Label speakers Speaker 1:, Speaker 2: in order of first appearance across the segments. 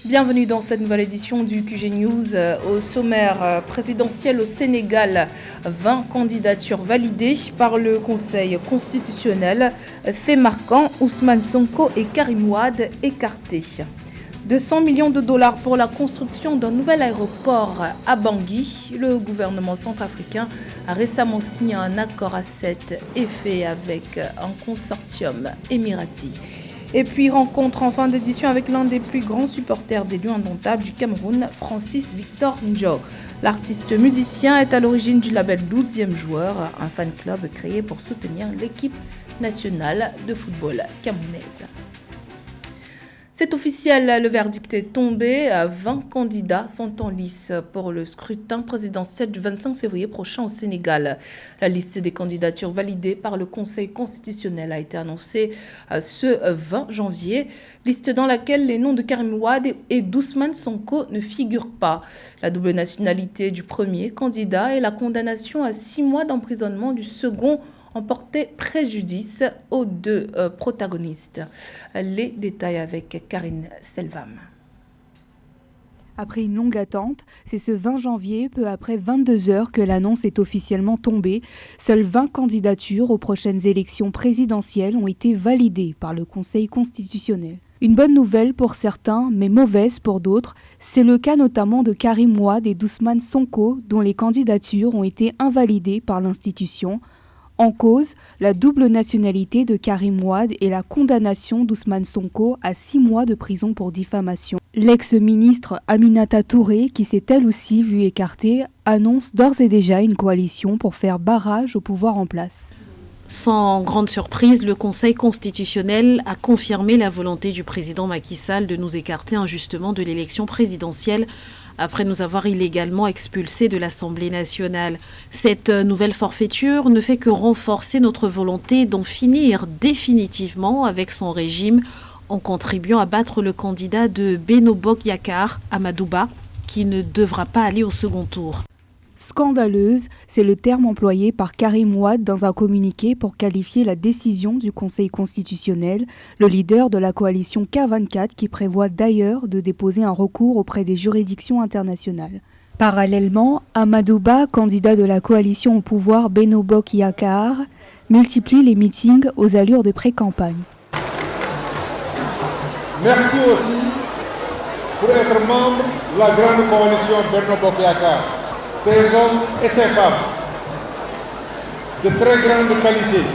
Speaker 1: Bienvenue dans cette nouvelle édition du QG News. Au sommaire présidentiel au Sénégal, 20 candidatures validées par le Conseil constitutionnel. Fait marquant, Ousmane Sonko et Karim Wade écartés. 200 millions de dollars pour la construction d'un nouvel aéroport à Bangui. Le gouvernement centrafricain a récemment signé un accord à cet effet avec un consortium émirati. Et puis rencontre en fin d'édition avec l'un des plus grands supporters des Lions indomptables du Cameroun, Francis Victor Njo. L'artiste musicien est à l'origine du label 12e joueur, un fan club créé pour soutenir l'équipe nationale de football camerounaise. C'est officiel, le verdict est tombé. 20 candidats sont en lice pour le scrutin présidentiel du 25 février prochain au Sénégal. La liste des candidatures validées par le Conseil constitutionnel a été annoncée ce 20 janvier. Liste dans laquelle les noms de Karim Wade et d'Ousmane Sonko ne figurent pas. La double nationalité du premier candidat et la condamnation à 6 mois d'emprisonnement du second ont porté préjudice aux deux protagonistes. Les détails avec Karine Selvam.
Speaker 2: Après une longue attente, c'est ce 20 janvier, peu après 22 heures, que l'annonce est officiellement tombée. Seules 20 candidatures aux prochaines élections présidentielles ont été validées par le Conseil constitutionnel. Une bonne nouvelle pour certains, mais mauvaise pour d'autres. C'est le cas notamment de Karim Wade et d'Ousmane Sonko, dont les candidatures ont été invalidées par l'institution. En cause, la double nationalité de Karim Wade et la condamnation d'Ousmane Sonko à 6 mois de prison pour diffamation. L'ex-ministre Aminata Touré, qui s'est elle aussi vue écartée, annonce d'ores et déjà une coalition pour faire barrage au pouvoir en place.
Speaker 3: Sans grande surprise, le Conseil constitutionnel a confirmé la volonté du président Macky Sall de nous écarter injustement de l'élection présidentielle après nous avoir illégalement expulsés de l'Assemblée nationale. Cette nouvelle forfaiture ne fait que renforcer notre volonté d'en finir définitivement avec son régime en contribuant à battre le candidat de Benno Bokk Yakaar, Amadou Ba, qui ne devra pas aller au second tour.
Speaker 2: Scandaleuse, c'est le terme employé par Karim Wade dans un communiqué pour qualifier la décision du Conseil constitutionnel, le leader de la coalition K24 qui prévoit d'ailleurs de déposer un recours auprès des juridictions internationales. Parallèlement, Amadou Ba, candidat de la coalition au pouvoir Benno Bokk Yakaar, multiplie les meetings aux allures de pré-campagne.
Speaker 4: Merci aussi pour être membre de la grande coalition Benno Bokk Yakaar. Ces hommes et ces femmes de très grande qualité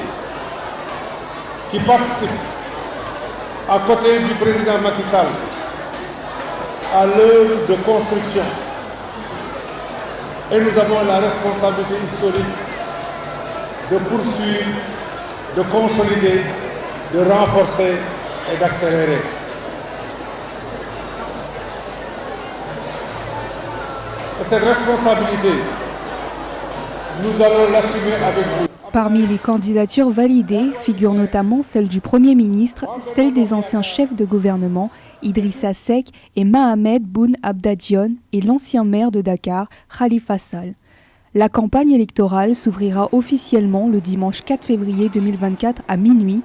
Speaker 4: qui participent à côté du président Macky Sall à l'œuvre de construction. Et nous avons la responsabilité historique de poursuivre, de consolider, de renforcer et d'accélérer. Et cette responsabilité, nous allons l'assumer avec vous.
Speaker 2: Parmi les candidatures validées figurent notamment celle du Premier ministre, celle des anciens chefs de gouvernement, Idrissa Seck et Mahamed Boun Abdallah Dionne et l'ancien maire de Dakar, Khalifa Sall. La campagne électorale s'ouvrira officiellement le dimanche 4 février 2024 à minuit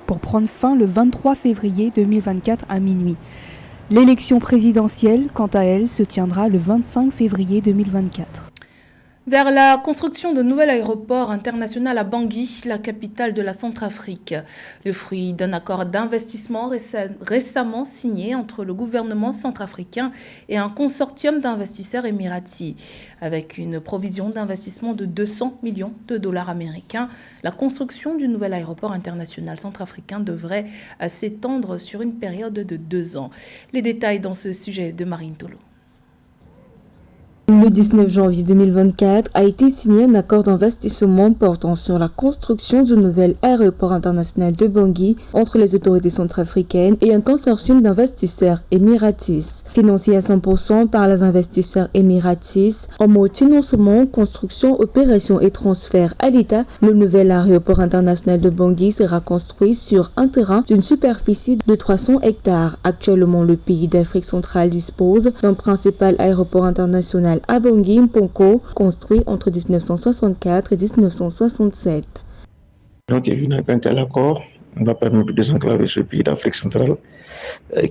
Speaker 2: pour prendre fin le 23 février 2024 à minuit. L'élection présidentielle, quant à elle, se tiendra le 25 février 2024.
Speaker 1: Vers la construction de nouvel aéroport international à Bangui, la capitale de la Centrafrique. Le fruit d'un accord d'investissement récemment signé entre le gouvernement centrafricain et un consortium d'investisseurs émiratis. Avec une provision d'investissement de 200 millions de dollars américains, la construction du nouvel aéroport international centrafricain devrait s'étendre sur une période de 2 ans. Les détails dans ce sujet de Marine Tolo.
Speaker 5: Le 19 janvier 2024 a été signé un accord d'investissement portant sur la construction du nouvel aéroport international de Bangui entre les autorités centrafricaines et un consortium d'investisseurs émiratis. Financé à 100% par les investisseurs émiratis, en mode financement, construction, opération et transfert à l'État, le nouvel aéroport international de Bangui sera construit sur un terrain d'une superficie de 300 hectares. Actuellement, le pays d'Afrique centrale dispose d'un principal aéroport international à Bangui, Mponko, construit entre 1964 et 1967.
Speaker 6: Donc, évidemment, un tel accord va permettre de désenclaver ce pays d'Afrique centrale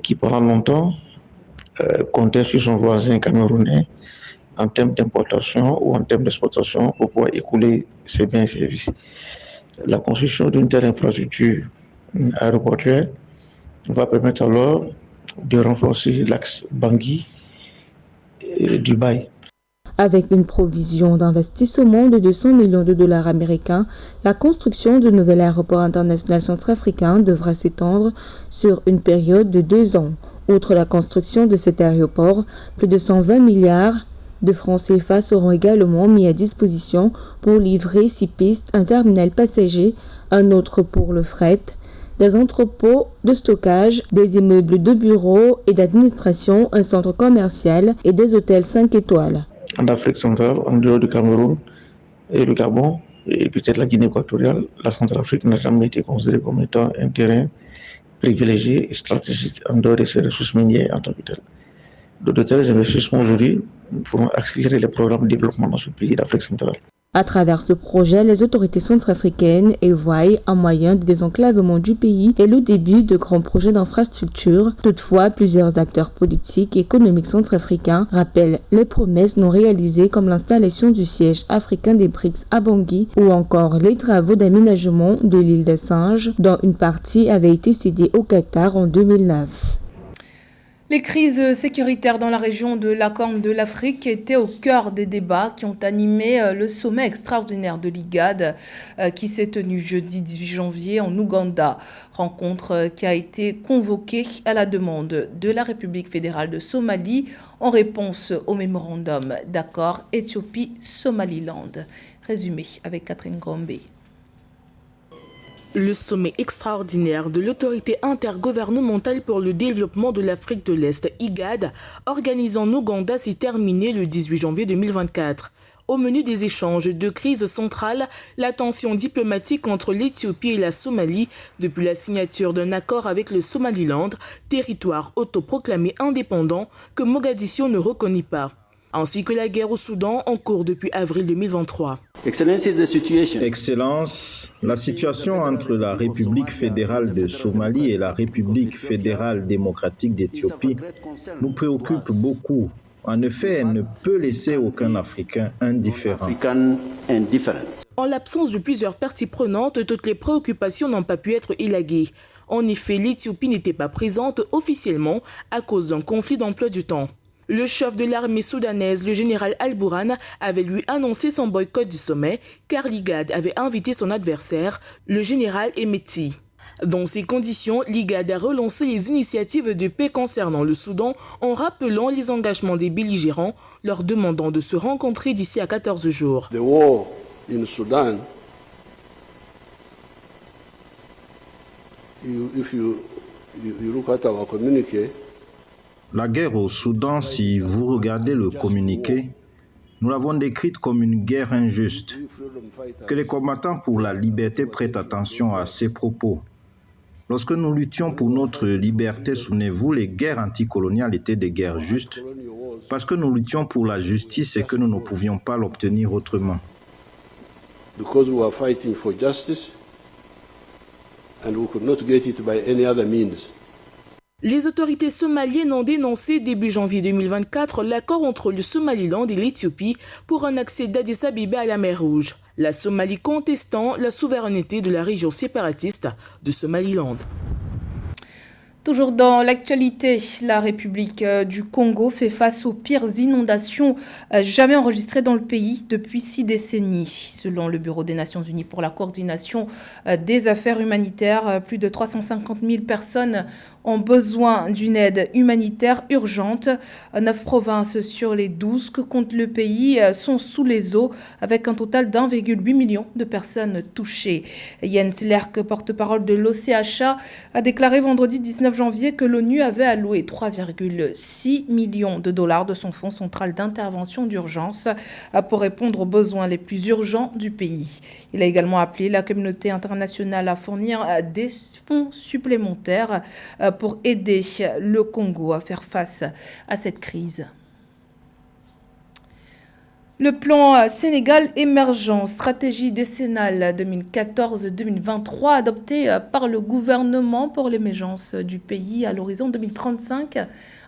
Speaker 6: qui, pendant longtemps, compter sur son voisin camerounais en termes d'importation ou en termes d'exportation pour pouvoir écouler ses biens et services. La construction d'une telle infrastructure aéroportuaire va permettre alors de renforcer l'axe Bangui et Dubaï.
Speaker 5: Avec une provision d'investissement de 200 millions de dollars américains, la construction du nouvel aéroport international centrafricain devra s'étendre sur une période de 2 ans. Outre la construction de cet aéroport, plus de 120 milliards de francs CFA seront également mis à disposition pour livrer 6 pistes, un terminal passager, un autre pour le fret, des entrepôts de stockage, des immeubles de bureaux et d'administration, un centre commercial et des hôtels 5 étoiles.
Speaker 6: En Afrique centrale, en dehors du Cameroun et le Gabon, et peut-être la Guinée équatoriale, la Centrafrique n'a jamais été considérée comme étant un terrain privilégié et stratégique en dehors de ses ressources minières en tant que tel. De tels investissements aujourd'hui pourront accélérer les programmes de développement dans ce pays d'Afrique centrale.
Speaker 5: À travers ce projet, les autorités centrafricaines voient un moyen de désenclavement du pays et le début de grands projets d'infrastructure. Toutefois, plusieurs acteurs politiques et économiques centrafricains rappellent les promesses non réalisées comme l'installation du siège africain des BRICS à Bangui ou encore les travaux d'aménagement de l'île des Singes, dont une partie avait été cédée au Qatar en 2009.
Speaker 1: Les crises sécuritaires dans la région de la Corne de l'Afrique étaient au cœur des débats qui ont animé le sommet extraordinaire de l'IGAD qui s'est tenu jeudi 18 janvier en Ouganda. Rencontre qui a été convoquée à la demande de la République fédérale de Somalie en réponse au mémorandum d'accord Éthiopie-Somaliland. Résumé avec Catherine Grombe.
Speaker 7: Le sommet extraordinaire de l'autorité intergouvernementale pour le développement de l'Afrique de l'Est, IGAD, organisé en Ouganda, s'est terminé le 18 janvier 2024. Au menu des échanges de crise centrale, la tension diplomatique entre l'Éthiopie et la Somalie depuis la signature d'un accord avec le Somaliland, territoire autoproclamé indépendant que Mogadiscio ne reconnaît pas, ainsi que la guerre au Soudan en cours depuis avril 2023.
Speaker 8: Excellence, la situation entre la République fédérale de Somalie et la République fédérale démocratique d'Éthiopie nous préoccupe beaucoup. En effet, elle ne peut laisser aucun Africain indifférent.
Speaker 7: En l'absence de plusieurs parties prenantes, toutes les préoccupations n'ont pas pu être élaguées. En effet, l'Éthiopie n'était pas présente officiellement à cause d'un conflit d'emploi du temps. Le chef de l'armée soudanaise, le général Al-Bourhan, avait lui annoncé son boycott du sommet car l'IGAD avait invité son adversaire, le général Hemeti. Dans ces conditions, l'IGAD a relancé les initiatives de paix concernant le Soudan en rappelant les engagements des belligérants, leur demandant de se rencontrer d'ici à 14 jours.
Speaker 9: The war in Sudan, if you look at our communique,
Speaker 8: la guerre au Soudan, si vous regardez le communiqué, nous l'avons décrite comme une guerre injuste. Que les combattants pour la liberté prêtent attention à ces propos. Lorsque nous luttions pour notre liberté, souvenez-vous, les guerres anticoloniales étaient des guerres justes, parce que nous luttions pour la justice et que nous ne pouvions pas l'obtenir autrement.
Speaker 9: Because we were fighting for justice and we could not get it by any other means.
Speaker 7: Les autorités somaliennes ont dénoncé début janvier 2024 l'accord entre le Somaliland et l'Éthiopie pour un accès d'Addis Abeba à la mer Rouge, la Somalie contestant la souveraineté de la région séparatiste de Somaliland.
Speaker 1: Toujours dans l'actualité, la République du Congo fait face aux pires inondations jamais enregistrées dans le pays depuis 6 décennies. Selon le Bureau des Nations Unies pour la coordination des affaires humanitaires, plus de 350 000 personnes ont besoin d'une aide humanitaire urgente. 9 provinces sur les 12 que compte le pays sont sous les eaux, avec un total d'1,8 million de personnes touchées. Jens Lerck, porte-parole de l'OCHA, a déclaré vendredi 19 janvier que l'ONU avait alloué 3,6 millions de dollars de son fonds central d'intervention d'urgence pour répondre aux besoins les plus urgents du pays. Il a également appelé la communauté internationale à fournir des fonds supplémentaires pour aider le Congo à faire face à cette crise. Le plan Sénégal émergent, stratégie décennale 2014-2023 adopté par le gouvernement pour l'émergence du pays à l'horizon 2035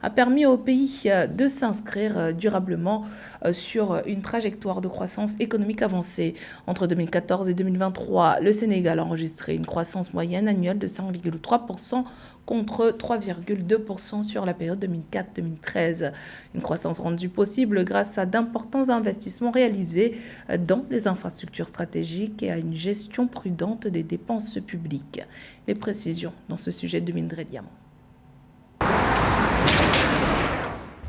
Speaker 1: a permis au pays de s'inscrire durablement sur une trajectoire de croissance économique avancée. Entre 2014 et 2023, le Sénégal a enregistré une croissance moyenne annuelle de 5,3% contre 3,2% sur la période 2004-2013. Une croissance rendue possible grâce à d'importants investissements réalisés dans les infrastructures stratégiques et à une gestion prudente des dépenses publiques. Les précisions dans ce sujet de Mindré Diamant.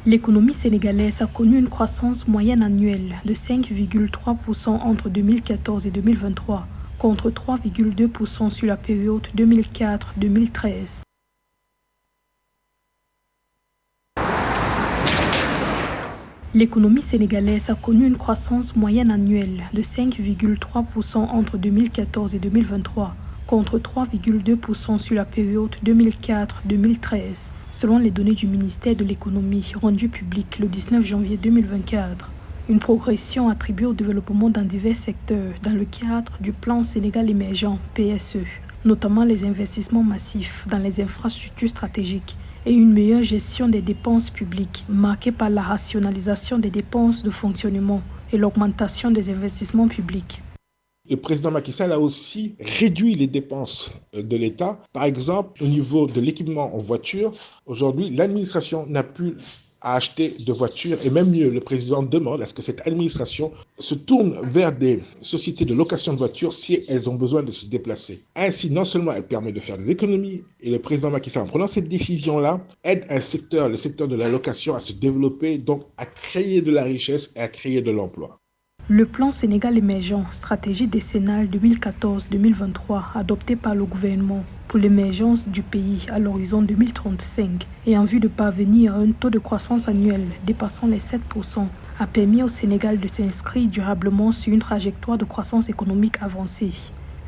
Speaker 10: L'économie sénégalaise a connu une croissance moyenne annuelle de 5,3% entre 2014 et 2023, contre 3,2% sur la période 2004-2013. L'économie sénégalaise a connu une croissance moyenne annuelle de 5,3% entre 2014 et 2023, contre 3,2% sur la période 2004-2013, selon les données du ministère de l'économie rendues publiques le 19 janvier 2024. Une progression attribuée au développement dans divers secteurs dans le cadre du plan Sénégal émergent PSE, notamment les investissements massifs dans les infrastructures stratégiques et une meilleure gestion des dépenses publiques marquée par la rationalisation des dépenses de fonctionnement et l'augmentation des investissements publics.
Speaker 11: Le président Macky Sall a aussi réduit les dépenses de l'État. Par exemple, au niveau de l'équipement en voiture, aujourd'hui, l'administration n'a plus à acheter de voitures et même mieux, le président demande à ce que cette administration se tourne vers des sociétés de location de voitures si elles ont besoin de se déplacer. Ainsi, non seulement elle permet de faire des économies et le président Macky Sall, en prenant cette décision-là, aide le secteur de la location à se développer, donc à créer de la richesse et à créer de l'emploi.
Speaker 10: Le plan Sénégal émergent, stratégie décennale 2014-2023, adopté par le gouvernement pour l'émergence du pays à l'horizon 2035 et en vue de parvenir à un taux de croissance annuel dépassant les 7%, a permis au Sénégal de s'inscrire durablement sur une trajectoire de croissance économique avancée.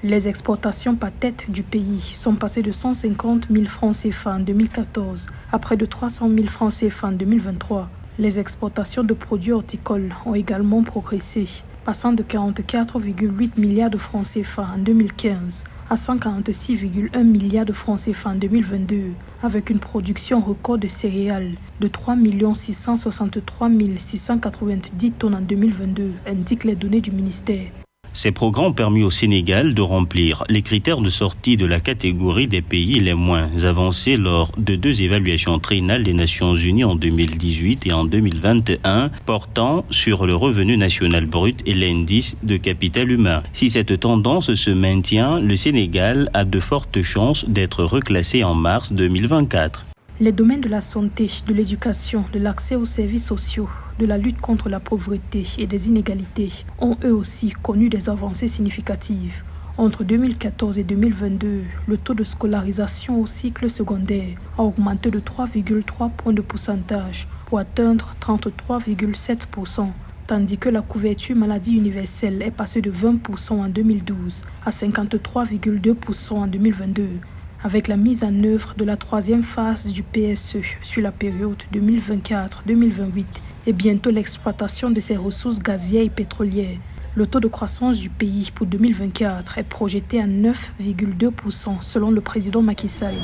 Speaker 10: Les exportations par tête du pays sont passées de 150 000 francs CFA en 2014 à près de 300 000 francs CFA en 2023. Les exportations de produits horticoles ont également progressé, passant de 44,8 milliards de francs CFA en 2015 à 146,1 milliards de francs CFA en 2022, avec une production record de céréales de 3 663 690 tonnes en 2022, indiquent les données du ministère.
Speaker 12: Ces programmes ont permis au Sénégal de remplir les critères de sortie de la catégorie des pays les moins avancés lors de 2 évaluations triennales des Nations Unies en 2018 et en 2021 portant sur le revenu national brut et l'indice de capital humain. Si cette tendance se maintient, le Sénégal a de fortes chances d'être reclassé en mars 2024.
Speaker 10: Les domaines de la santé, de l'éducation, de l'accès aux services sociaux, de la lutte contre la pauvreté et des inégalités ont eux aussi connu des avancées significatives. Entre 2014 et 2022, le taux de scolarisation au cycle secondaire a augmenté de 3,3 points de pourcentage pour atteindre 33,7%, tandis que la couverture maladie universelle est passée de 20% en 2012 à 53,2% en 2022. Avec la mise en œuvre de la 3e phase du PSE sur la période 2024-2028 et bientôt l'exploitation de ses ressources gazières et pétrolières, le taux de croissance du pays pour 2024 est projeté à 9,2% selon le président Macky Sall.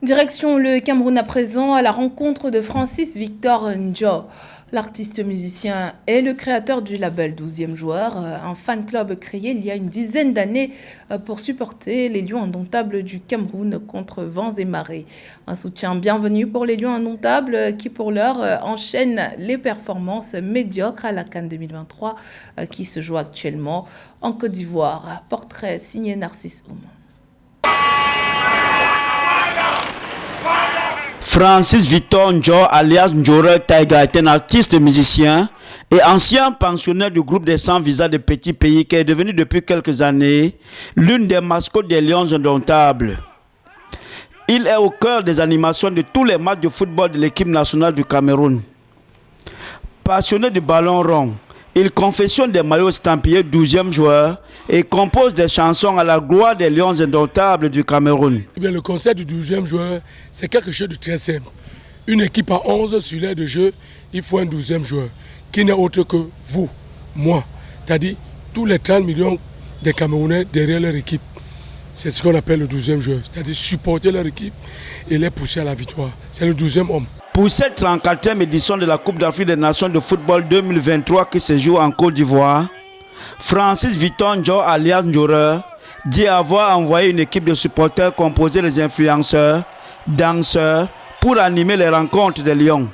Speaker 1: Direction le Cameroun à présent à la rencontre de Francis Victor Njo. L'artiste musicien est le créateur du label 12e joueur, un fan club créé il y a une dizaine d'années pour supporter les Lions indomptables du Cameroun contre vents et marées. Un soutien bienvenu pour les Lions indomptables qui pour l'heure enchaînent les performances médiocres à la CAN 2023 qui se joue actuellement en Côte d'Ivoire. Portrait signé Narcisse Oum.
Speaker 13: Francis Victor Njo, alias Njore Taiga, est un artiste musicien et ancien pensionnaire du groupe des 100 visas de petits pays qui est devenu depuis quelques années l'une des mascottes des Lions indomptables. Il est au cœur des animations de tous les matchs de football de l'équipe nationale du Cameroun. Passionné du ballon rond, il confectionne des maillots estampillés 12e joueur et compose des chansons à la gloire des Lions indomptables du Cameroun.
Speaker 14: Eh bien, le concept du 12e joueur, c'est quelque chose de très simple. Une équipe à 11 sur l'aire de jeu, il faut un 12e joueur qui n'est autre que vous, moi, c'est-à-dire tous les 30 millions de Camerounais derrière leur équipe. c'est ce qu'on appelle le 12e joueur, c'est-à-dire supporter leur équipe et les pousser à la victoire. C'est le 12e homme.
Speaker 13: Pour cette 34e édition de la Coupe d'Afrique des Nations de football 2023 qui se joue en Côte d'Ivoire, Francis Vitonjo alias Njoreur dit avoir envoyé une équipe de supporters composée des influenceurs, danseurs pour animer les rencontres des Lions.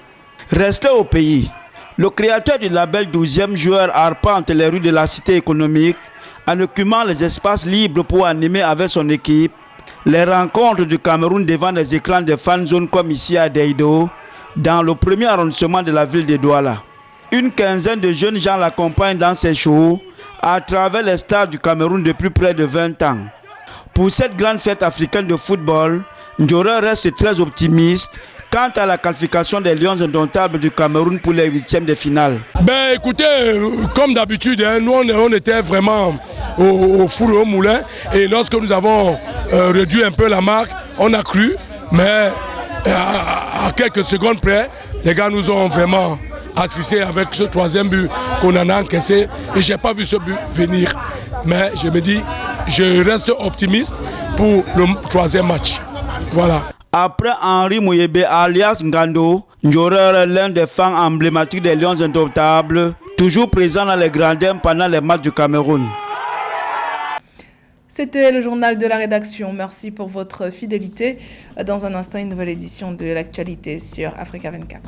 Speaker 13: Resté au pays, le créateur du label 12e joueur arpente les rues de la cité économique en occupant les espaces libres pour animer avec son équipe les rencontres du Cameroun devant des écrans de fan zone comme ici à Deido, dans le premier arrondissement de la ville de Douala. Une quinzaine de jeunes gens l'accompagnent dans ces shows à travers les stades du Cameroun depuis près de 20 ans. Pour cette grande fête africaine de football, Njoreur reste très optimiste quant à la qualification des Lions indomptables du Cameroun pour les 8e de finale.
Speaker 14: Ben écoutez, comme d'habitude, nous on était vraiment au four et au moulin, et lorsque nous avons réduit un peu la marque, on a cru, mais à quelques secondes près, les gars nous ont vraiment asphyxié avec ce 3e but qu'on en a encaissé, et je n'ai pas vu ce but venir. Mais je me dis, je reste optimiste pour le 3e match. Voilà.
Speaker 13: Après Henri Mouyebe alias Ngando, Njoreur, l'un des fans emblématiques des Lions indomptables, toujours présent dans les gradins pendant les matchs du Cameroun.
Speaker 1: C'était le journal de la rédaction. Merci pour votre fidélité. Dans un instant, une nouvelle édition de l'actualité sur Africa 24.